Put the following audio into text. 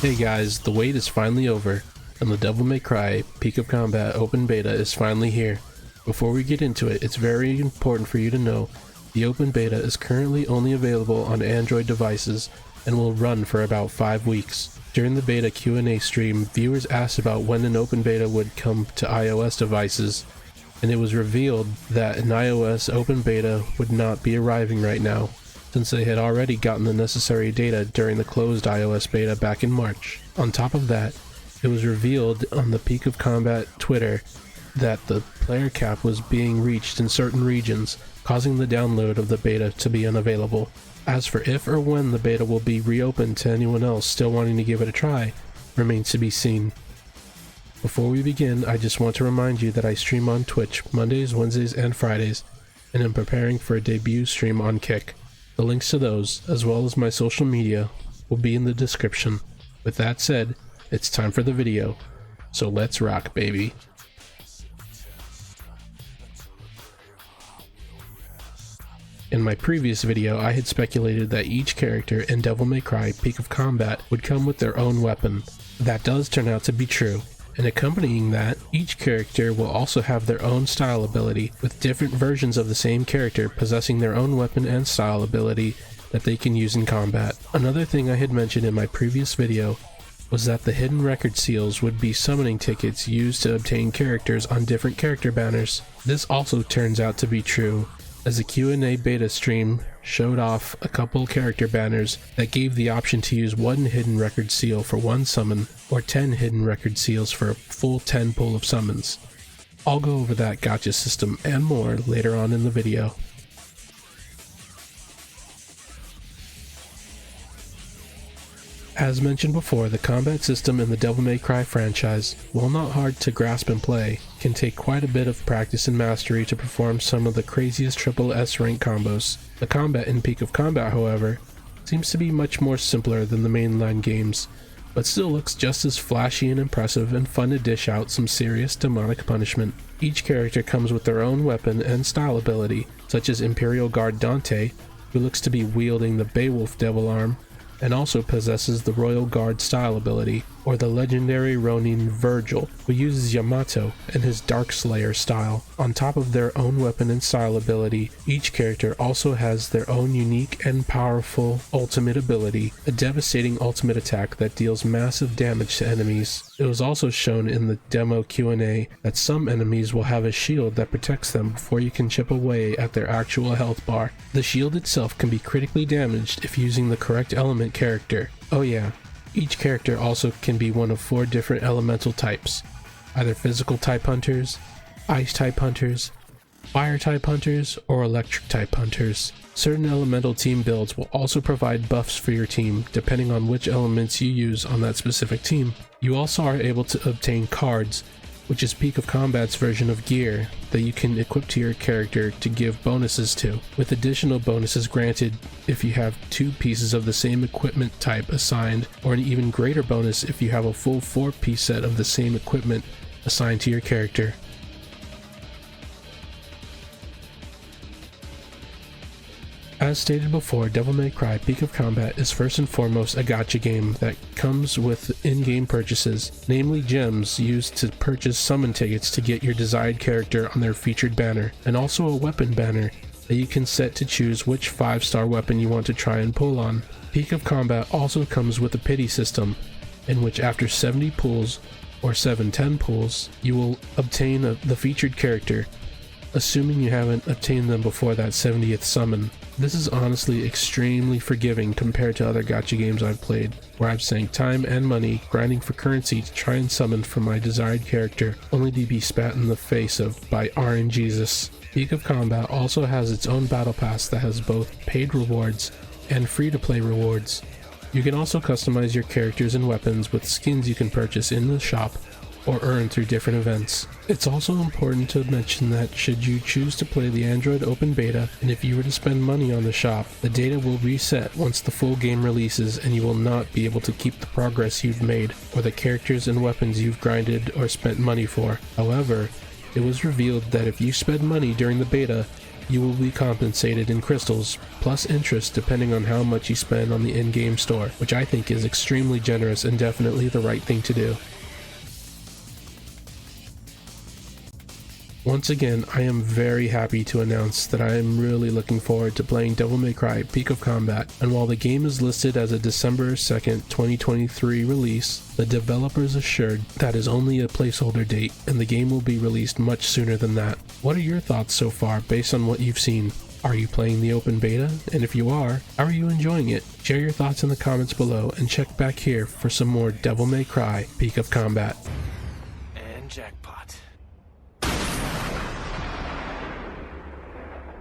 Hey guys, the wait is finally over, and the Devil May Cry Peak of Combat Open Beta is finally here. Before we get into it, it's very important for you to know the Open Beta is currently only available on Android devices and will run for about 5 weeks. During the beta Q&A stream, viewers asked about when an Open Beta would come to iOS devices, and it was revealed that an iOS Open Beta would not be arriving right now, since they had already gotten the necessary data during the closed iOS beta back in March. On top of that, it was revealed on the Peak of Combat Twitter that the player cap was being reached in certain regions, causing the download of the beta to be unavailable. As for if or when the beta will be reopened to anyone else still wanting to give it a try, remains to be seen. Before we begin, I just want to remind you that I stream on Twitch Mondays, Wednesdays, and Fridays, and am preparing for a debut stream on Kick. The links to those, as well as my social media, will be in the description. With that said, it's time for the video, so let's rock, baby. In my previous video, I had speculated that each character in Devil May Cry Peak of Combat would come with their own weapon. That does turn out to be true. And accompanying that, each character will also have their own style ability, with different versions of the same character possessing their own weapon and style ability that they can use in combat. Another thing I had mentioned in my previous video was that the hidden record seals would be summoning tickets used to obtain characters on different character banners. This also turns out to be true, as the Q&A beta stream showed off a couple character banners that gave the option to use 1 hidden record seal for 1 summon, or 10 hidden record seals for a full 10 pool of summons. I'll go over that gacha system and more later on in the video. As mentioned before, the combat system in the Devil May Cry franchise, while not hard to grasp and play, can take quite a bit of practice and mastery to perform some of the craziest triple S rank combos. The combat in Peak of Combat, however, seems to be much more simpler than the mainline games, but still looks just as flashy and impressive and fun to dish out some serious demonic punishment. Each character comes with their own weapon and style ability, such as Imperial Guard Dante, who looks to be wielding the Beowulf Devil Arm, and also possesses the Royal Guard style ability, or the legendary Ronin Virgil, who uses Yamato and his Dark Slayer style. On top of their own weapon and style ability, each character also has their own unique and powerful ultimate ability, a devastating ultimate attack that deals massive damage to enemies. It was also shown in the demo Q&A that some enemies will have a shield that protects them before you can chip away at their actual health bar. The shield itself can be critically damaged if using the correct element character. Oh yeah, each character also can be one of 4 different elemental types, either physical type hunters, ice type hunters, fire type hunters, or electric type hunters. Certain elemental team builds will also provide buffs for your team depending on which elements you use on that specific team. You also are able to obtain cards, which is Peak of Combat's version of gear that you can equip to your character to give bonuses to, with additional bonuses granted if you have 2 pieces of the same equipment type assigned, or an even greater bonus if you have a full 4-piece set of the same equipment assigned to your character. As stated before, Devil May Cry Peak of Combat is first and foremost a gacha game that comes with in-game purchases, namely gems used to purchase summon tickets to get your desired character on their featured banner, and also a weapon banner that you can set to choose which 5-star weapon you want to try and pull on. Peak of Combat also comes with a pity system, in which after 70 pulls, or 710 pulls, you will obtain the featured character, assuming you haven't obtained them before that 70th summon. This is honestly extremely forgiving compared to other gacha games I've played, where I've sank time and money grinding for currency to try and summon for my desired character, only to be spat in the face of by RNGesus. Peak of Combat also has its own battle pass that has both paid rewards and free-to-play rewards. You can also customize your characters and weapons with skins you can purchase in the shop or earn through different events. It's also important to mention that should you choose to play the Android Open Beta, and if you were to spend money on the shop, the data will reset once the full game releases, and you will not be able to keep the progress you've made or the characters and weapons you've grinded or spent money for. However, it was revealed that if you spend money during the beta, you will be compensated in crystals, plus interest depending on how much you spend on the in-game store, which I think is extremely generous and definitely the right thing to do. Once again, I am very happy to announce that I am really looking forward to playing Devil May Cry Peak of Combat, and while the game is listed as a December 2nd, 2023 release, the developers assured that is only a placeholder date and the game will be released much sooner than that. What are your thoughts so far based on what you've seen? Are you playing the open beta? And if you are, how are you enjoying it? Share your thoughts in the comments below and check back here for some more Devil May Cry Peak of Combat.